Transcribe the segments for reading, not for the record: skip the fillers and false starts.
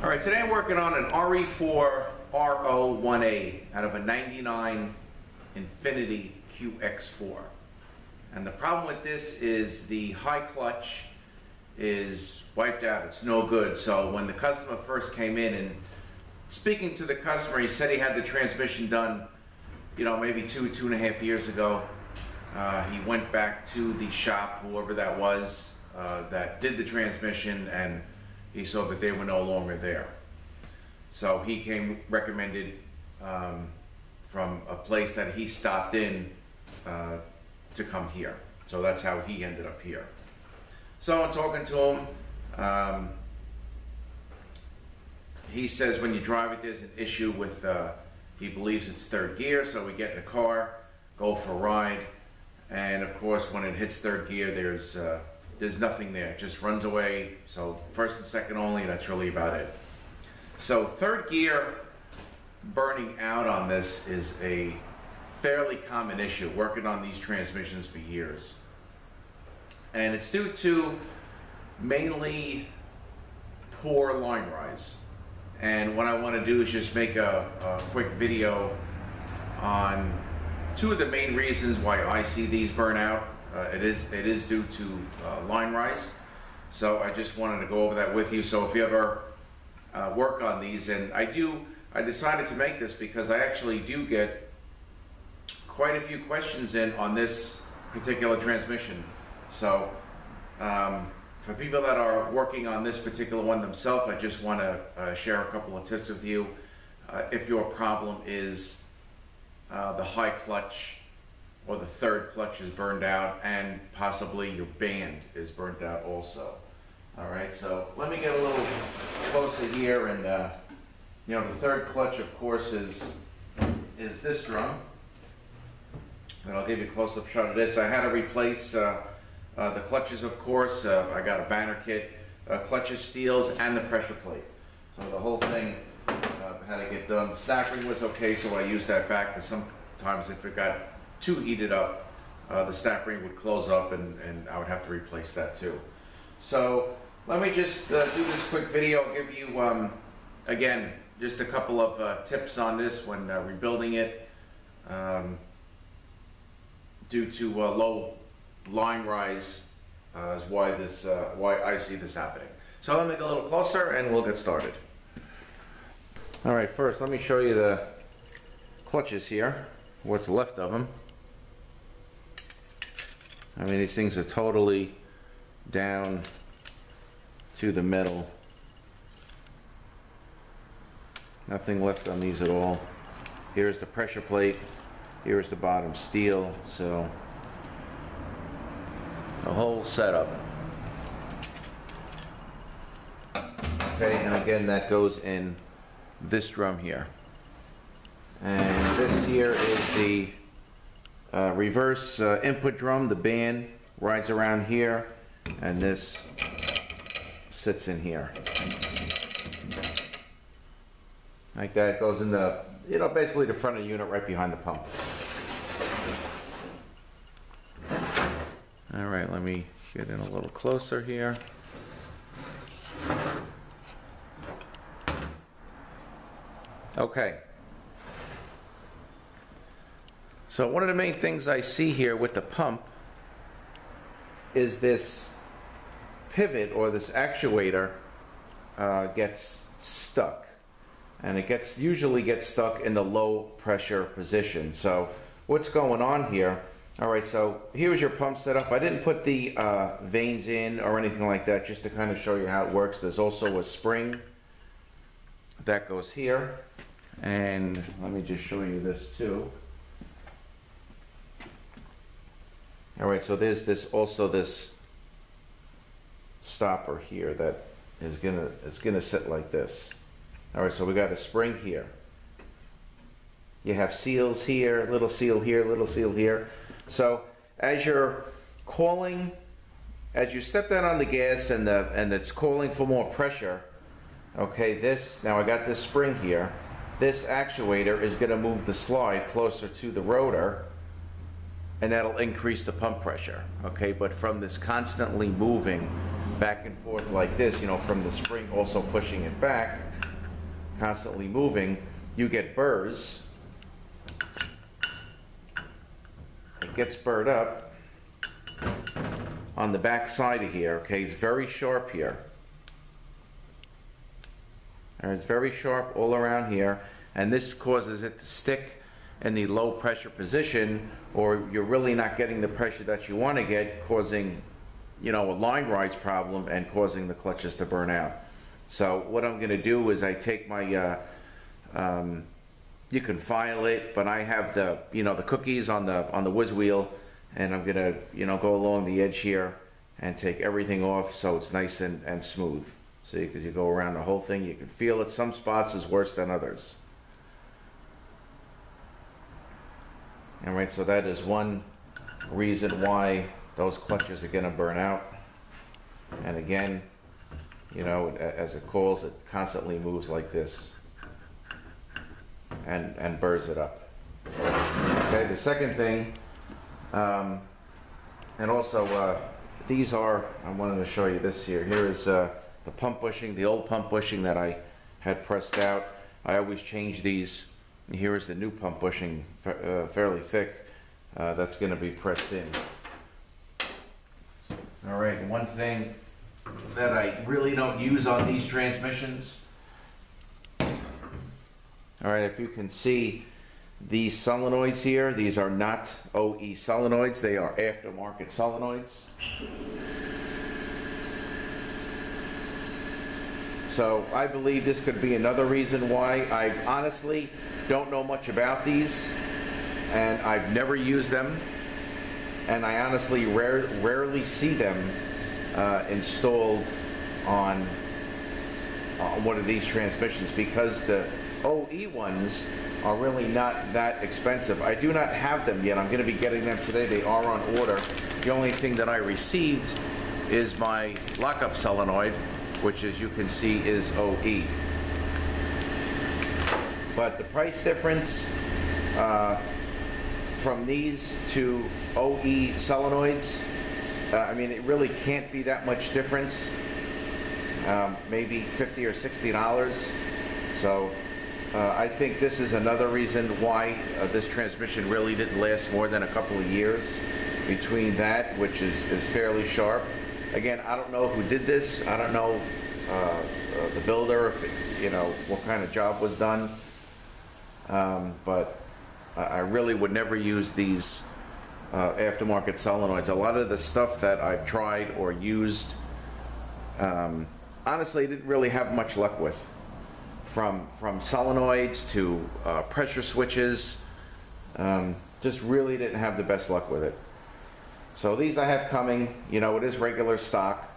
All right, today I'm working on an RE4RO1A out of a 99 Infinity QX4. And the problem with this is the high clutch is wiped out. It's no good. So when the customer first came in, and speaking to the customer, he said he had the transmission done, maybe two and a half years ago. He went back to the shop, whoever that was, that did the transmission, and he saw that they were no longer there. So he recommended from a place that he stopped in to come here. So that's how he ended up here. So I'm talking to him. He says when you drive it, there's an issue with, he believes it's third gear, so we get in the car, go for a ride, and of course when it hits third gear, there's nothing there. It just runs away. So first and second only, that's really about it. So third gear burning out on this is a fairly common issue, working on these transmissions for years. And it's due to mainly poor line rise. And what I want to do is just make a quick video on two of the main reasons why I see these burn out. It is due to line rise. So I just wanted to go over that with you. So if you ever work on these, and I decided to make this because I actually do get quite a few questions in on this particular transmission. So for people that are working on this particular one themselves, I just want to share a couple of tips with you. If your problem is the high clutch or the third clutch is burned out, and possibly your band is burnt out also. All right, so let me get a little closer here, and the third clutch, of course, is this drum. And I'll give you a close-up shot of this. I had to replace the clutches, of course. I got a banner kit, clutches, steels, and the pressure plate. So the whole thing had to get done. The stack ring was okay, so I used that back, but sometimes if it got too heated up, the stack ring would close up, and I would have to replace that too. So let me just do this quick video. I'll give you, again, just a couple of tips on this when rebuilding it. Due to low line rise is why I see this happening. So let me get a little closer and we'll get started. All right, first let me show you the clutches here, what's left of them. I mean, these things are totally down to the metal. Nothing left on these at all. Here's the pressure plate. Here's the bottom steel. So the whole setup. Okay, and again, that goes in this drum here. And this here is the reverse input drum. The band rides around here, and this sits in here. Like that. It goes in the, basically the front of the unit right behind the pump. All right, let me get in a little closer here. Okay. So one of the main things I see here with the pump is this pivot, or this actuator gets stuck. And it usually gets stuck in the low pressure position. So what's going on here? All right, so here's your pump setup. I didn't put the vanes in or anything like that, just to kind of show you how it works. There's also a spring that goes here. And let me just show you this too. All right, so there's this stopper here that is gonna sit like this. All right, so we got a spring here. You have seals here, little seal here, little seal here. So as you're calling, as you step down on the gas and it's calling for more pressure, okay, now I got this spring here. This actuator is gonna move the slide closer to the rotor, and that'll increase the pump pressure, okay? But from this constantly moving back and forth like this, you know, from the spring also pushing it back, constantly moving, you get burrs. It gets burred up on the back side of here, okay? It's very sharp here. And it's very sharp all around here, and this causes it to stick in the low pressure position, or you're really not getting the pressure that you want to get, causing, you know, a line rise problem and causing the clutches to burn out. So what I'm going to do is I take my, you can file it, but I have the, you know, the cookies on the whiz wheel, and I'm going to, you know, go along the edge here and take everything off so it's nice and smooth. See, because you go around the whole thing, you can feel it. Some spots is worse than others. All right, so that is one reason why those clutches are going to burn out. And again, you know, as it calls, it constantly moves like this and burrs it up. Okay, the second thing, and also these are, I wanted to show you this here. Here is the pump bushing, the old pump bushing that I had pressed out. I always change these. Here is the new pump bushing, fairly thick, that's going to be pressed in. All right, one thing that I really don't use on these transmissions, all right, if you can see these solenoids here, these are not OE solenoids, they are aftermarket solenoids. So I believe this could be another reason why. I honestly don't know much about these, and I've never used them, and I honestly rarely see them installed on one of these transmissions, because the OE ones are really not that expensive. I do not have them yet. I'm going to be getting them today. They are on order. The only thing that I received is my lockup solenoid, which, as you can see, is OE. But the price difference from these to OE solenoids, I mean, it really can't be that much difference. Maybe $50 or $60. So I think this is another reason why this transmission really didn't last more than a couple of years between that, which is fairly sharp. Again, I don't know who did this. I don't know the builder, if it, you know, what kind of job was done. But I really would never use these aftermarket solenoids. A lot of the stuff that I've tried or used, honestly, didn't really have much luck with. From solenoids to pressure switches, just really didn't have the best luck with it. So these I have coming. You know, it is regular stock.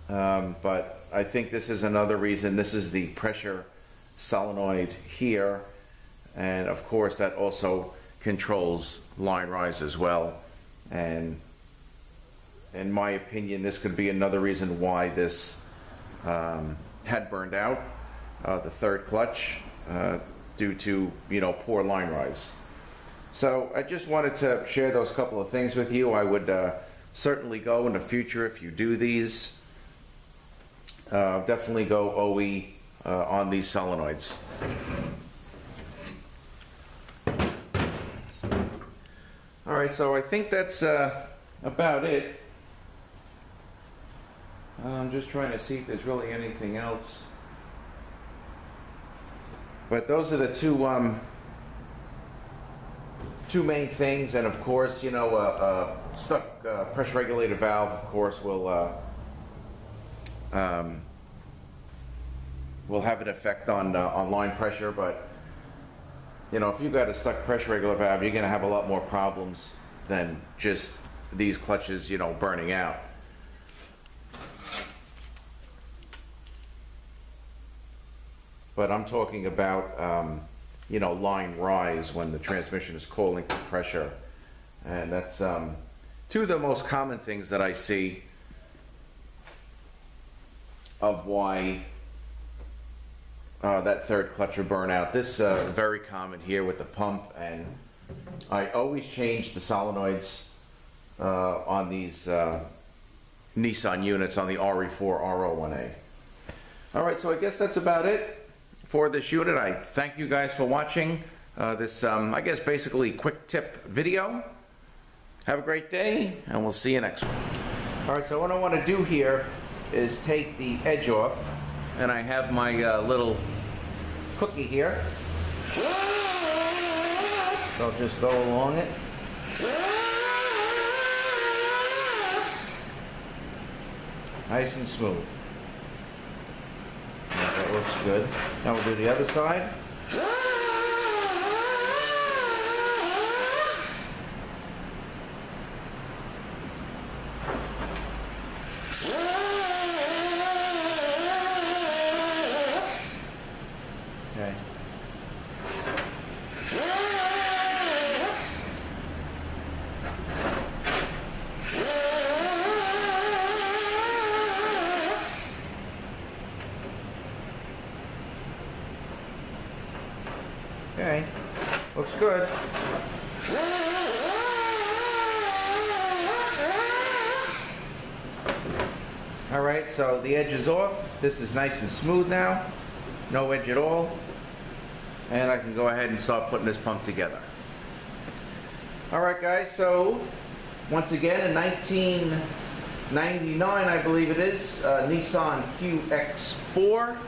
But I think this is another reason. This is the pressure solenoid here, and of course that also controls line rise as well. And in my opinion, this could be another reason why this had burned out, the third clutch, due to, you know, poor line rise. So I just wanted to share those couple of things with you. I would certainly go in the future, if you do these, definitely go OE on these solenoids. All right, so I think that's about it. I'm just trying to see if there's really anything else. But those are the two main things, and of course, you know, stuck pressure regulator valve, of course, will have an effect on line pressure. But you know, if you've got a stuck pressure regulator valve, you're going to have a lot more problems than just these clutches, you know, burning out. But I'm talking about, you know, line rise when the transmission is calling for pressure. And that's two of the most common things that I see of why that third clutch will burn out. This very common here with the pump, and I always change the solenoids on these Nissan units on the RE4RO1A. Alright, so I guess that's about it for this unit. I thank you guys for watching this, I guess, basically quick tip video. Have a great day, and we'll see you next one. Alright, so what I want to do here is take the edge off, and I have my little cookie here. So I'll just go along it. Nice and smooth. That looks good. Now we'll do the other side. Okay. Okay, looks good. All right, so the edge is off. This is nice and smooth now. No edge at all. And I can go ahead and start putting this pump together. All right, guys, so once again, in 1999, I believe it is, Nissan QX4.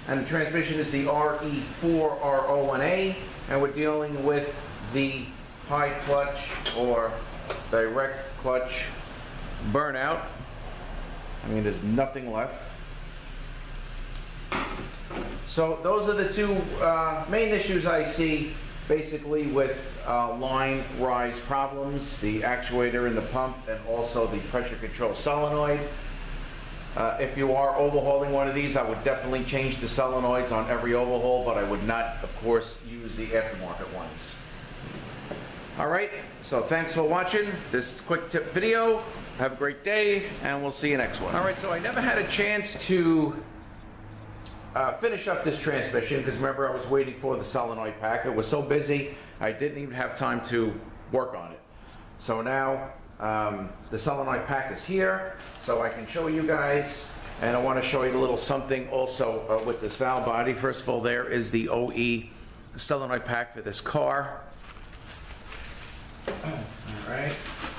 And the transmission is the RE4RO1A, and we're dealing with the high clutch or direct clutch burnout. I mean, there's nothing left. So those are the two main issues I see basically with line rise problems, the actuator in the pump and also the pressure control solenoid. If you are overhauling one of these, I would definitely change the solenoids on every overhaul, but I would not, of course, use the aftermarket ones. Alright, so thanks for watching this quick tip video. Have a great day, and we'll see you next one. Alright, so I never had a chance to finish up this transmission, because remember I was waiting for the solenoid pack. It was so busy, I didn't even have time to work on it. So now, the solenoid pack is here, so I can show you guys, and I want to show you a little something also with this valve body. First of all, there is the OE solenoid pack for this car. Alright,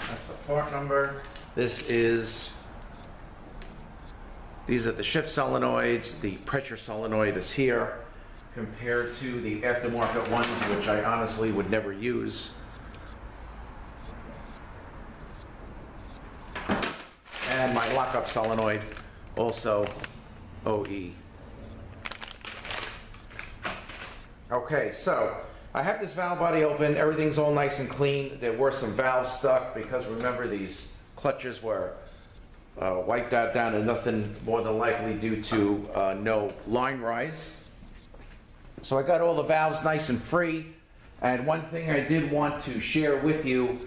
that's the part number. These are the shift solenoids. The pressure solenoid is here, compared to the aftermarket ones, which I honestly would never use. And my lockup solenoid, also OE. Okay, so I have this valve body open. Everything's all nice and clean. There were some valves stuck because remember these clutches were wiped out down to nothing more than likely due to no line rise. So I got all the valves nice and free. And one thing I did want to share with you,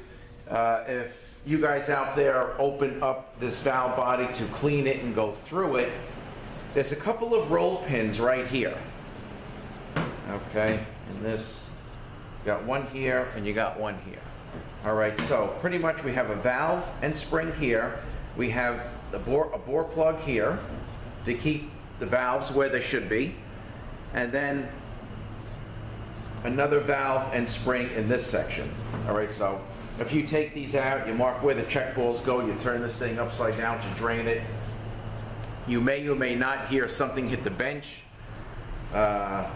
if you guys out there open up this valve body to clean it and go through it, there's a couple of roll pins right here. Okay, and this, you got one here and you got one here. All right, so pretty much we have a valve and spring here. We have a bore plug here to keep the valves where they should be, and then another valve and spring in this section. All right, so if you take these out, you mark where the check balls go, you turn this thing upside down to drain it. You may or may not hear something hit the bench, but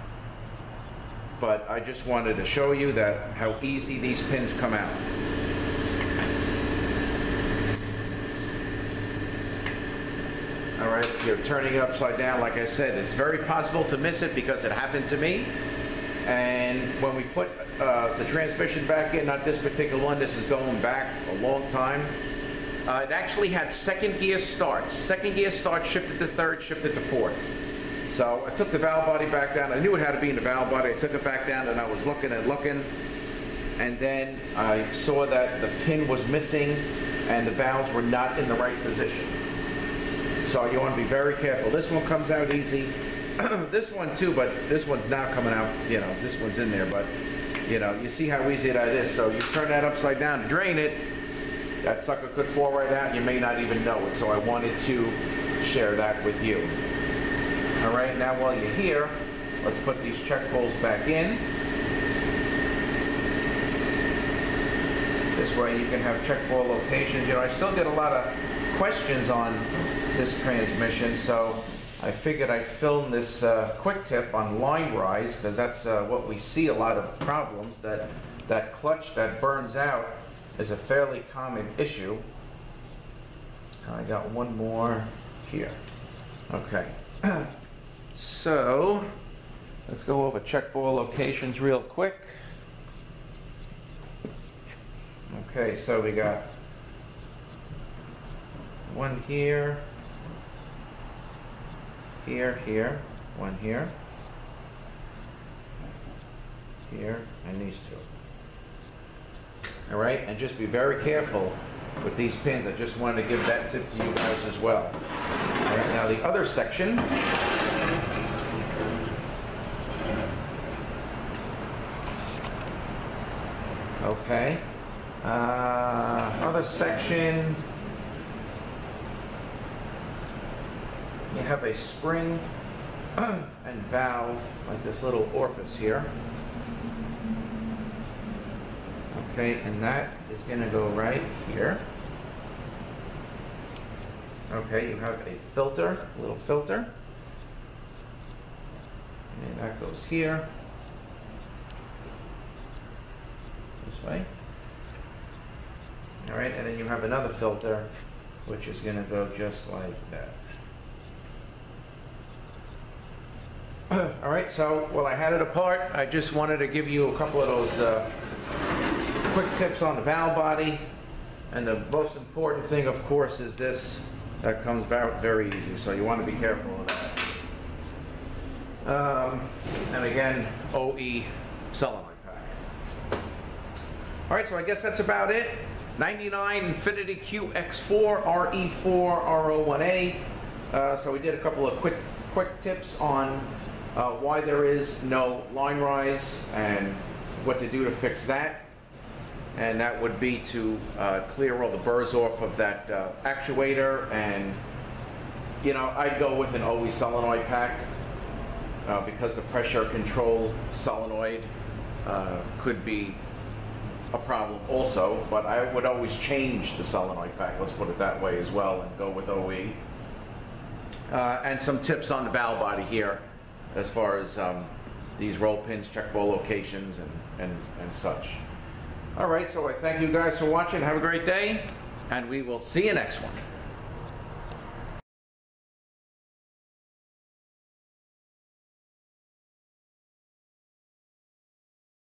I just wanted to show you that how easy these pins come out. All right, if you're turning it upside down, like I said, it's very possible to miss it because it happened to me. And when we put the transmission back in, not this particular one, this is going back a long time, it actually had second gear starts. Second gear start, shifted to third, shifted to fourth. So I took the valve body back down. I knew it had to be in the valve body. I took it back down and I was looking and looking. And then I saw that the pin was missing and the valves were not in the right position. So you want to be very careful. This one comes out easy. This one too, but this one's not coming out, you know, this one's in there, but you know, you see how easy that is. So you turn that upside down to drain it, that sucker could fall right out. You may not even know it, so I wanted to share that with you. All right, now while you're here, let's put these check pulls back in. This way you can have check Boyle Locations. You know, I still get a lot of questions on this transmission, so I figured I'd film this quick tip on line rise, because that's what we see a lot of problems. That clutch that burns out is a fairly common issue. I got one more here. Okay. So let's go over check Boyle Locations real quick. Okay, so we got one here, here, one here, and these two. All right, and just be very careful with these pins. I just wanted to give that tip to you guys as well. All right, now the other section. Okay. Other section, you have a spring and valve, like this little orifice here. Okay, and that is going to go right here. Okay, you have a filter, a little filter, and that goes here, this way. All right, and then you have another filter, which is going to go just like that. All right, so while I had it apart, I just wanted to give you a couple of those quick tips on the valve body. And the most important thing, of course, is this. That comes out very easy, so you want to be careful of that. And again, OE solenoid pack. All right, so I guess that's about it. 99 Infinity QX4 RE4RO1A. So we did a couple of quick tips on why there is no line rise and what to do to fix that. And that would be to clear all the burrs off of that actuator. And, you know, I'd go with an OE solenoid pack because the pressure control solenoid could be a problem also, but I would always change the solenoid pack, let's put it that way as well, and go with OE. And some tips on the valve body here as far as these roll pins, check Boyle Locations, and such. All right, so I thank you guys for watching. Have a great day, and we will see you next one.